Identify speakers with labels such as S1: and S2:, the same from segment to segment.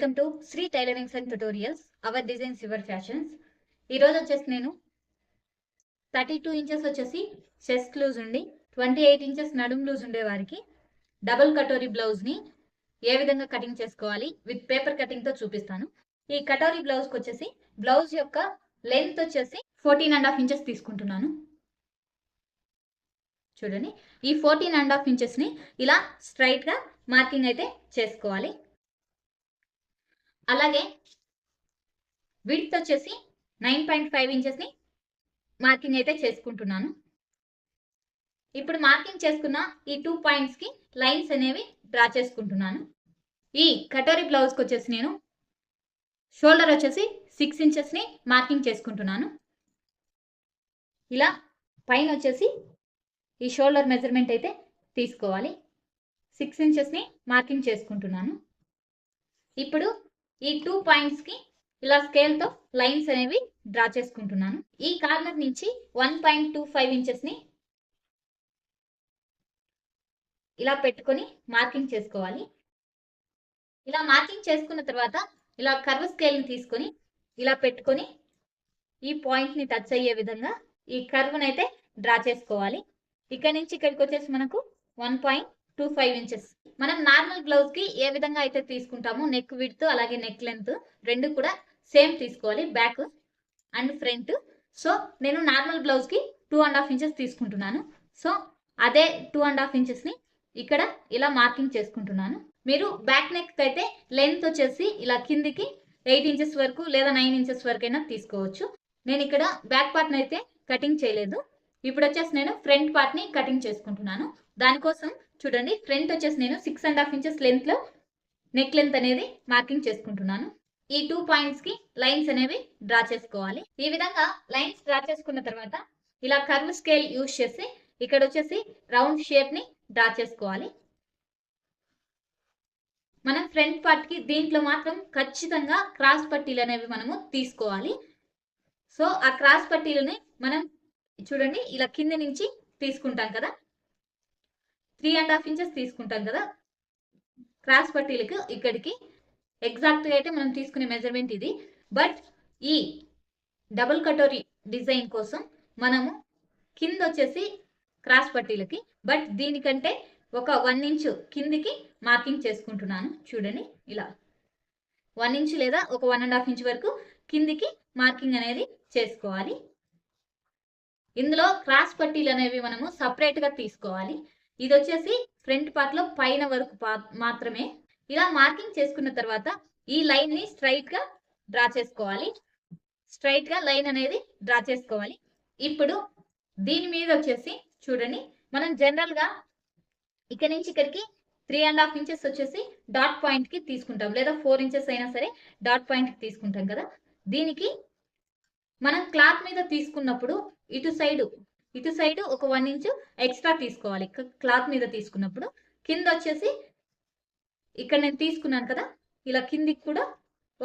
S1: Welcome to Sri tailorings and tutorials our designs your fashions. ఈరోజు వచ్చేసి నేను 32 ఇంచెస్ వచ్చేసి చెస్ట్ లూజ్ ఉండి 28 ఇంచెస్ నడుం లూజ్ ఉండే వారికి డబుల్ కటోరీ బ్లౌజ్ని ఏ విధంగా కటింగ్ చేసుకోవాలి విత్ పేపర్ కటింగ్తో చూపిస్తాను. ఈ కటోరీ బ్లౌజ్కి వచ్చేసి బ్లౌజ్ యొక్క లెంత్ వచ్చేసి 14.5 ఇంచెస్ తీసుకుంటున్నాను. చూడండి, ఈ 14.5 ఇంచెస్ని ఇలా స్ట్రైట్గా మార్కింగ్ అయితే చేసుకోవాలి. అలాగే విడ్త్ వచ్చేసి 9.5 ఇంచెస్ని మార్కింగ్ అయితే చేసుకుంటున్నాను. ఇప్పుడు మార్కింగ్ చేసుకున్న ఈ 2 పాయింట్స్కి లైన్స్ అనేవి డ్రా చేసుకుంటున్నాను. ఈ కటోరీ బ్లౌజ్కి వచ్చేసి నేను షోల్డర్ వచ్చేసి 6 ఇంచెస్ని మార్కింగ్ చేసుకుంటున్నాను. ఇలా పైన వచ్చేసి ఈ షోల్డర్ మెజర్మెంట్ అయితే తీసుకోవాలి. 6 ఇంచెస్ని మార్కింగ్ చేసుకుంటున్నాను. ఇప్పుడు ఈ 2 పాయింట్స్కి ఇలా స్కేల్తో లైన్స్ అనేవి డ్రా చేసుకుంటున్నాను. ఈ కార్నర్ నుంచి 1.25 ఇంచెస్ని ఇలా పెట్టుకొని మార్కింగ్ చేసుకోవాలి. ఇలా మార్కింగ్ చేసుకున్న తర్వాత ఇలా కర్వ్ స్కేల్ని తీసుకొని ఇలా పెట్టుకొని ఈ పాయింట్ని టచ్ అయ్యే విధంగా ఈ కర్వ్ని అయితే డ్రా చేసుకోవాలి. ఇక్కడ నుంచి ఇక్కడికి వచ్చేసి మనకు 1.25 ఇంచెస్. మనం నార్మల్ బ్లౌజ్కి ఏ విధంగా అయితే తీసుకుంటామో నెక్ విడ్త్ అలాగే నెక్ లెంత్ రెండు కూడా సేమ్ తీసుకోవాలి, బ్యాక్ అండ్ ఫ్రంట్. సో నేను నార్మల్ బ్లౌజ్కి 2.5 ఇంచెస్ తీసుకుంటున్నాను. సో అదే 2.5 ఇంచెస్ని ఇక్కడ ఇలా మార్కింగ్ చేసుకుంటున్నాను. మీరు బ్యాక్ నెక్ అయితే లెంత్ వచ్చేసి ఇలా కిందికి 8 ఇంచెస్ వరకు లేదా 9 ఇంచెస్ వరకు అయినా తీసుకోవచ్చు. నేను ఇక్కడ బ్యాక్ పార్ట్ని అయితే కటింగ్ చేయలేదు. ఇప్పుడు వచ్చేసి నేను ఫ్రంట్ పార్ట్ని కటింగ్ చేసుకుంటున్నాను. దానికోసం చూడండి, ఫ్రంట్ వచ్చేసి నేను 6.5 ఇంచెస్ లెంత్లో నెక్ లెంత్ అనేది మార్కింగ్ చేసుకుంటున్నాను. ఈ 2 పాయింట్స్కి లైన్స్ అనేవి డ్రా చేసుకోవాలి. ఈ విధంగా లైన్స్ డ్రా చేసుకున్న తర్వాత ఇలా కర్వ్ స్కేల్ యూజ్ చేసి ఇక్కడ వచ్చేసి రౌండ్ షేప్ని డ్రా చేసుకోవాలి. మనం ఫ్రంట్ పార్ట్కి దీంట్లో మాత్రం ఖచ్చితంగా క్రాస్ పట్టీలు అనేవి మనము తీసుకోవాలి. సో ఆ క్రాస్ పట్టీలని మనం చూడండి ఇలా కింద నుంచి తీసుకుంటాం కదా, 3.5 ఇంచెస్ తీసుకుంటాం కదా క్రాస్ పట్టీలకు. ఇక్కడికి ఎగ్జాక్ట్గా అయితే మనం తీసుకునే మెజర్మెంట్ ఇది. బట్ ఈ డబుల్ కటోరీ డిజైన్ కోసం మనము కింద వచ్చేసి క్రాస్ పట్టీలకి బట్ దీనికంటే ఒక 1 ఇంచు కిందికి మార్కింగ్ చేసుకుంటున్నాను. చూడండి, ఇలా 1 ఇంచు లేదా ఒక 1.5 ఇంచ్ వరకు కిందికి మార్కింగ్ అనేది చేసుకోవాలి. ఇందులో క్రాస్ పట్టీలు అనేవి మనము సపరేట్గా తీసుకోవాలి. ఇది వచ్చేసి ఫ్రంట్ పార్ట్లో పైన వరకు మాత్రమే. ఇలా మార్కింగ్ చేసుకున్న తర్వాత ఈ లైన్ని స్ట్రైట్గా డ్రా చేసుకోవాలి. స్ట్రైట్గా లైన్ అనేది డ్రా చేసుకోవాలి. ఇప్పుడు దీని మీద వచ్చేసి చూడండి, మనం జనరల్గా ఇక్కడ నుంచి ఇక్కడికి 3.5 ఇంచెస్ వచ్చేసి డాట్ పాయింట్కి తీసుకుంటాం, లేదా 4 ఇంచెస్ అయినా సరే డాట్ పాయింట్కి తీసుకుంటాం కదా. దీనికి మనం క్లాత్ మీద తీసుకున్నప్పుడు ఇటు సైడ్ ఒక 1 ఇంచు ఎక్స్ట్రా తీసుకోవాలి. క్లాత్ మీద తీసుకున్నప్పుడు కింద వచ్చేసి ఇక్కడ నేను తీసుకున్నాను కదా, ఇలా కిందికి కూడా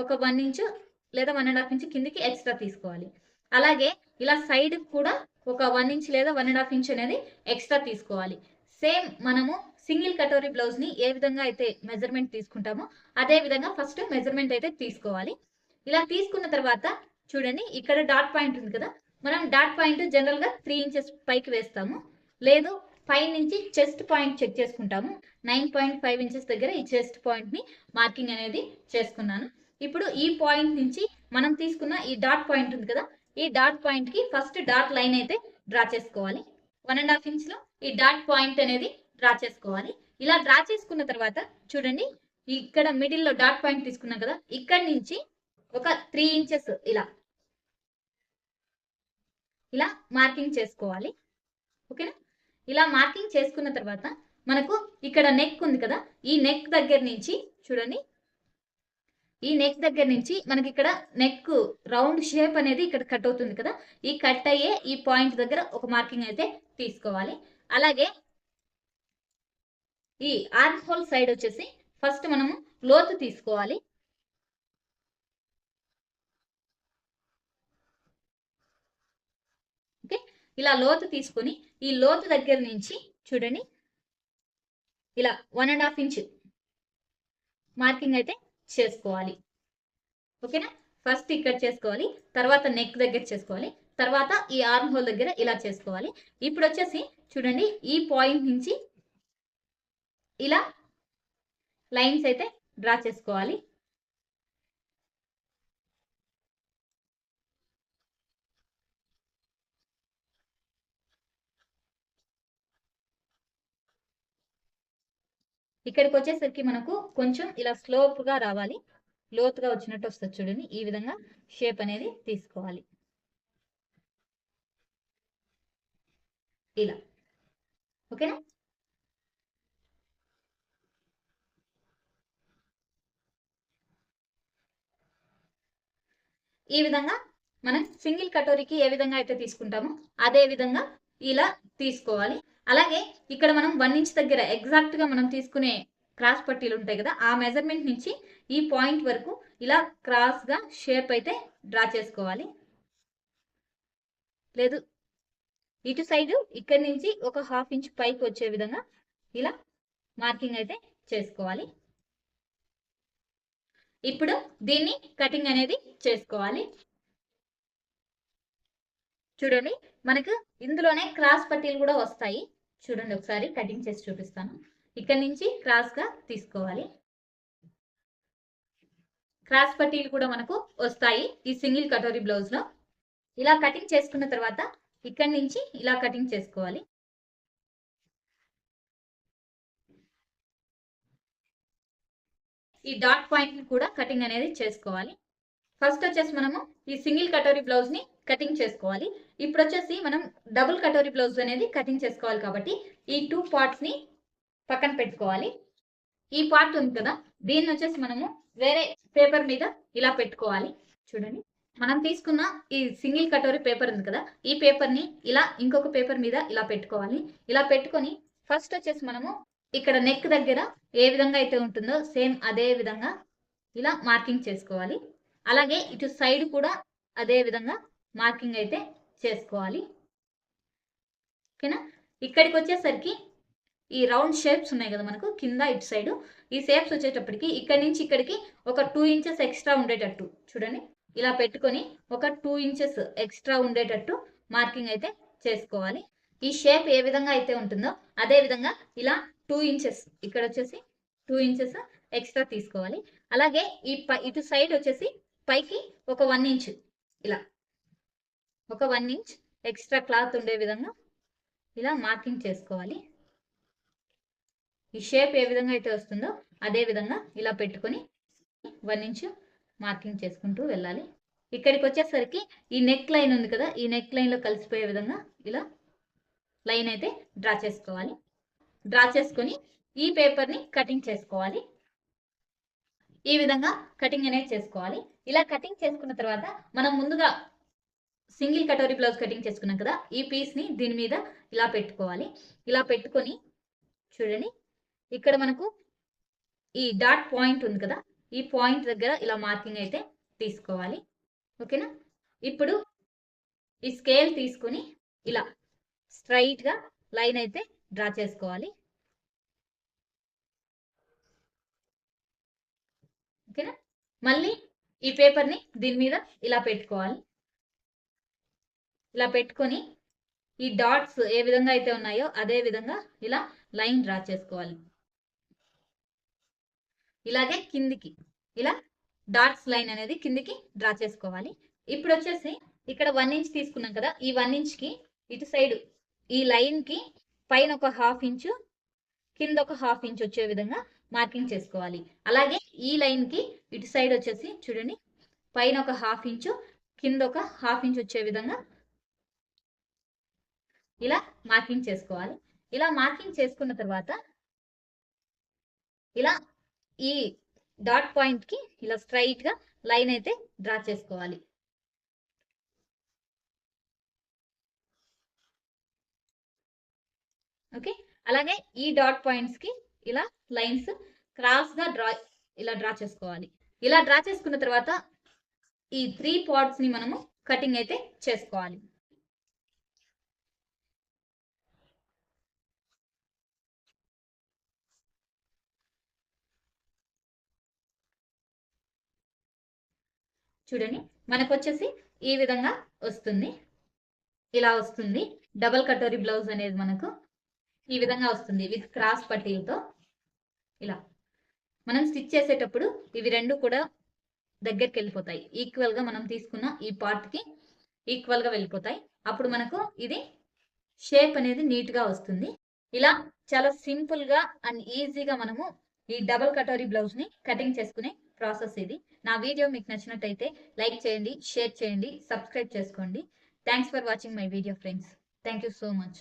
S1: ఒక 1 ఇంచు లేదా 1.5 ఇంచు కిందికి ఎక్స్ట్రా తీసుకోవాలి. అలాగే ఇలా సైడ్ కూడా ఒక 1 ఇంచ్ లేదా 1.5 ఇంచ్ అనేది ఎక్స్ట్రా తీసుకోవాలి. సేమ్ మనము సింగిల్ కటోరీ బ్లౌజ్ని ఏ విధంగా అయితే మెజర్మెంట్ తీసుకుంటామో అదే విధంగా ఫస్ట్ మెజర్మెంట్ అయితే తీసుకోవాలి. ఇలా తీసుకున్న తర్వాత చూడండి, ఇక్కడ డాట్ పాయింట్ ఉంది కదా, మనం డాట్ పాయింట్ జనరల్గా 3 ఇంచెస్ పైకి వేస్తాము. లేదు పై నుంచి చెస్ట్ పాయింట్ చెక్ చేసుకుంటాము. 9.5 ఇంచెస్ దగ్గర ఈ చెస్ట్ పాయింట్ని మార్కింగ్ అనేది చేసుకున్నాను. ఇప్పుడు ఈ పాయింట్ నుంచి మనం తీసుకున్న ఈ డాట్ పాయింట్ ఉంది కదా, ఈ డాట్ పాయింట్కి ఫస్ట్ డాట్ లైన్ అయితే డ్రా చేసుకోవాలి. 1.5 ఇంచ్లో ఈ డాట్ పాయింట్ అనేది డ్రా చేసుకోవాలి. ఇలా డ్రా చేసుకున్న తర్వాత చూడండి, ఇక్కడ మిడిల్లో డాట్ పాయింట్ తీసుకున్నాం కదా, ఇక్కడ నుంచి ఒక 3 ఇంచెస్ ఇలా మార్కింగ్ చేసుకోవాలి. ఓకేనా? ఇలా మార్కింగ్ చేసుకున్న తర్వాత మనకు ఇక్కడ నెక్ ఉంది కదా, ఈ నెక్ దగ్గర నుంచి చూడండి, ఈ నెక్ దగ్గర నుంచి మనకి ఇక్కడ నెక్ రౌండ్ షేప్ అనేది ఇక్కడ కట్ అవుతుంది కదా, ఈ కట్ అయ్యే ఈ పాయింట్ దగ్గర ఒక మార్కింగ్ అయితే తీసుకోవాలి. అలాగే ఈ ఆర్మ్ హోల్ సైడ్ వచ్చేసి ఫస్ట్ మనము లోతు తీసుకోవాలి. ఓకే, ఇలా లోతు తీసుకొని ఈ లోతు దగ్గర నుంచి చూడండి ఇలా 1.5 ఇంచ్ మార్కింగ్ అయితే చేసుకోవాలి. ఓకేనా? ఫస్ట్ ఇక్కడ చేసుకోవాలి, తర్వాత నెక్ దగ్గర చేసుకోవాలి, తర్వాత ఈ ఆర్మ్ హోల్ దగ్గర ఇలా చేసుకోవాలి. ఇప్పుడు వచ్చేసి చూడండి, ఈ పాయింట్ నుంచి ఇలా లైన్స్ అయితే డ్రా చేసుకోవాలి. ఇక్కడికి వచ్చేసరికి మనకు కొంచెం ఇలా స్లోప్గా రావాలి, లోతుగా వచ్చినట్టు వస్తుంది చూడండి. ఈ విధంగా షేప్ అనేది తీసుకోవాలి, ఇలా. ఓకేనా? ఈ విధంగా మనం సింగిల్ కటోరీకి ఏ విధంగా అయితే తీసుకుంటామో అదే విధంగా ఇలా తీసుకోవాలి. అలాగే ఇక్కడ మనం 1 ఇంచ్ దగ్గర ఎగ్జాక్ట్ గా మనం తీసుకునే క్రాస్ పట్టీలు ఉంటాయి కదా, ఆ మెజర్మెంట్ నుంచి ఈ పాయింట్ వరకు ఇలా క్రాస్ గా షేప్ అయితే డ్రా చేసుకోవాలి. లేదు, ఇటు సైడ్ ఇక్కడ నుంచి ఒక 1/2 ఇంచ్ పైకి వచ్చే విధంగా ఇలా మార్కింగ్ అయితే చేసుకోవాలి. ఇప్పుడు దీన్ని కటింగ్ అనేది చేసుకోవాలి. చూడండి, మనకు ఇందులోనే క్రాస్ పట్టీలు కూడా వస్తాయి. చూడండి, ఒకసారి కటింగ్ చేసి చూపిస్తాను. ఇక్కడ నుంచి క్రాస్ గా తీసుకోవాలి. క్రాస్ పట్టీలు కూడా మనకు వస్తాయి ఈ సింగిల్ కటోరీ బ్లౌజ్ లో. ఇలా కటింగ్ చేసుకున్న తర్వాత ఇక్కడ నుంచి ఇలా కటింగ్ చేసుకోవాలి. ఈ డాట్ పాయింట్ కూడా కటింగ్ అనేది చేసుకోవాలి. ఫస్ట్ వచ్చేసి మనము ఈ సింగిల్ కటోరీ బ్లౌజ్ ని కటింగ్ చేసుకోవాలి. ఇప్పుడు వచ్చేసి మనం డబుల్ కటోరీ బ్లౌజ్ అనేది కటింగ్ చేసుకోవాలి కాబట్టి ఈ 2 పార్ట్స్ ని పక్కన పెట్టుకోవాలి. ఈ పార్ట్ ఉంది కదా, దీన్ని వచ్చేసి మనము వేరే పేపర్ మీద ఇలా పెట్టుకోవాలి. చూడండి, మనం తీసుకున్న ఈ సింగిల్ కటోరీ పేపర్ ఉంది కదా, ఈ పేపర్ ని ఇలా ఇంకొక పేపర్ మీద ఇలా పెట్టుకోవాలి. ఇలా పెట్టుకొని ఫస్ట్ వచ్చేసి మనము ఇక్కడ నెక్ దగ్గర ఏ విధంగా అయితే ఉంటుందో సేమ్ అదే విధంగా ఇలా మార్కింగ్ చేసుకోవాలి. అలాగే ఇటు సైడ్ కూడా అదే విధంగా మార్కింగ్ అయితే చేసుకోవాలి. ఓకేనా? ఇక్కడికి వచ్చేసరికి ఈ రౌండ్ షేప్స్ ఉన్నాయి కదా మనకు కింద ఇటు సైడ్, ఈ షేప్స్ వచ్చేటప్పటికి ఇక్కడి నుంచి ఇక్కడికి ఒక 2 ఇంచెస్ ఎక్స్ట్రా ఉండేటట్టు చూడండి, ఇలా పెట్టుకొని ఒక 2 ఇంచెస్ ఎక్స్ట్రా ఉండేటట్టు మార్కింగ్ అయితే చేసుకోవాలి. ఈ షేప్ ఏ విధంగా అయితే ఉంటుందో అదే విధంగా ఇలా 2 ఇంచెస్ ఇక్కడ వచ్చేసి 2 ఇంచెస్ ఎక్స్ట్రా తీసుకోవాలి. అలాగే ఈ ఇటు సైడ్ వచ్చేసి పైకి ఒక 1 ఇంచ్, ఇలా ఒక 1 ఇంచ్ ఎక్స్ట్రా క్లాత్ ఉండే విధంగా ఇలా మార్కింగ్ చేసుకోవాలి. ఈ షేప్ ఏ విధంగా అయితే వస్తుందో అదే విధంగా ఇలా పెట్టుకొని 1 ఇంచ్ మార్కింగ్ చేసుకుంటూ వెళ్ళాలి. ఇక్కడికి వచ్చేసరికి ఈ నెక్ లైన్ ఉంది కదా, ఈ నెక్ లైన్ లో కలిసిపోయే విధంగా ఇలా లైన్ అయితే డ్రా చేసుకోవాలి. డ్రా చేసుకొని ఈ పేపర్ ని కటింగ్ చేసుకోవాలి. ఈ విధంగా కటింగ్ అనేది చేసుకోవాలి. ఇలా కటింగ్ చేసుకున్న తర్వాత మనం ముందుగా సింగిల్ కటోరీ బ్లౌజ్ కటింగ్ చేసుకున్నాం కదా, ఈ పీస్ ని దీని మీద ఇలా పెట్టుకోవాలి. ఇలా పెట్టుకొని చూడండి, ఇక్కడ మనకు ఈ డాట్ పాయింట్ ఉంది కదా, ఈ పాయింట్ దగ్గర ఇలా మార్కింగ్ అయితే తీసుకోవాలి. ఓకేనా? ఇప్పుడు ఈ స్కేల్ తీసుకొని ఇలా స్ట్రైట్ గా లైన్ అయితే డ్రా చేసుకోవాలి. ఓకేనా? మళ్ళీ ఈ పేపర్ ని దీని మీద ఇలా పెట్టుకోవాలి. ఇలా పెట్టుకొని ఈ డాట్స్ ఏ విధంగా అయితే ఉన్నాయో అదే విధంగా ఇలా లైన్ డ్రా చేసుకోవాలి. ఇలాగే కిందికి ఇలా డాట్స్ లైన్ అనేది కిందికి డ్రా చేసుకోవాలి. ఇప్పుడు వచ్చేసి ఇక్కడ 1 ఇంచ్ తీసుకున్నాం కదా, ఈ 1 ఇంచ్ కి ఇటు సైడ్ ఈ లైన్ కి పైన ఒక 1/2 ఇంచు, కింద ఒక 1/2 ఇంచ్ వచ్చే విధంగా మార్కింగ్ చేసుకోవాలి. అలాగే ఈ లైన్ కి ఇటు సైడ్ వచ్చేసి చూడండి, పైన ఒక 1/2 ఇంచు, కింద ఒక 1/2 ఇంచ్ వచ్చే విధంగా ఇలా మార్కింగ్ చేసుకోవాలి. ఇలా మార్కింగ్ చేసుకున్న తర్వాత ఇలా ఈ డాట్ పాయింట్ కి ఇలా స్ట్రైట్ గా లైన్ అయితే డ్రా చేసుకోవాలి. ఓకే, అలాగే ఈ డాట్ పాయింట్స్ కి ఇలా లైన్స్ క్రాస్ గా ఇలా డ్రా చేసుకోవాలి. ఇలా డ్రా చేసుకున్న తర్వాత ఈ 3 పార్ట్స్ ని మనము కటింగ్ అయితే చేసుకోవాలి. చూడండి మనకు వచ్చేసి ఈ విధంగా వస్తుంది. ఇలా వస్తుంది. డబుల్ కటోరీ బ్లౌజ్ అనేది మనకు ఈ విధంగా వస్తుంది విత్ క్రాస్ పట్టీలతో. ఇలా మనం స్టిచ్ చేసేటప్పుడు ఇవి రెండు కూడా దగ్గరికి వెళ్ళిపోతాయి. ఈక్వల్ గా మనం తీసుకున్న ఈ పార్ట్ కి ఈక్వల్ గా వెళ్ళిపోతాయి. అప్పుడు మనకు ఇది షేప్ అనేది నీట్ గా వస్తుంది. ఇలా చాలా సింపుల్ గా అండ్ ఈజీగా మనము ఈ డబుల్ కటోరీ బ్లౌజ్ ని కటింగ్ చేసుకునే ప్రాసెస్ ఇది. నా వీడియో మీకు నచ్చినట్టయితే లైక్ చేయండి, షేర్ చేయండి, సబ్స్క్రైబ్ చేసుకోండి. Thanks for watching my video friends. Thank you so much.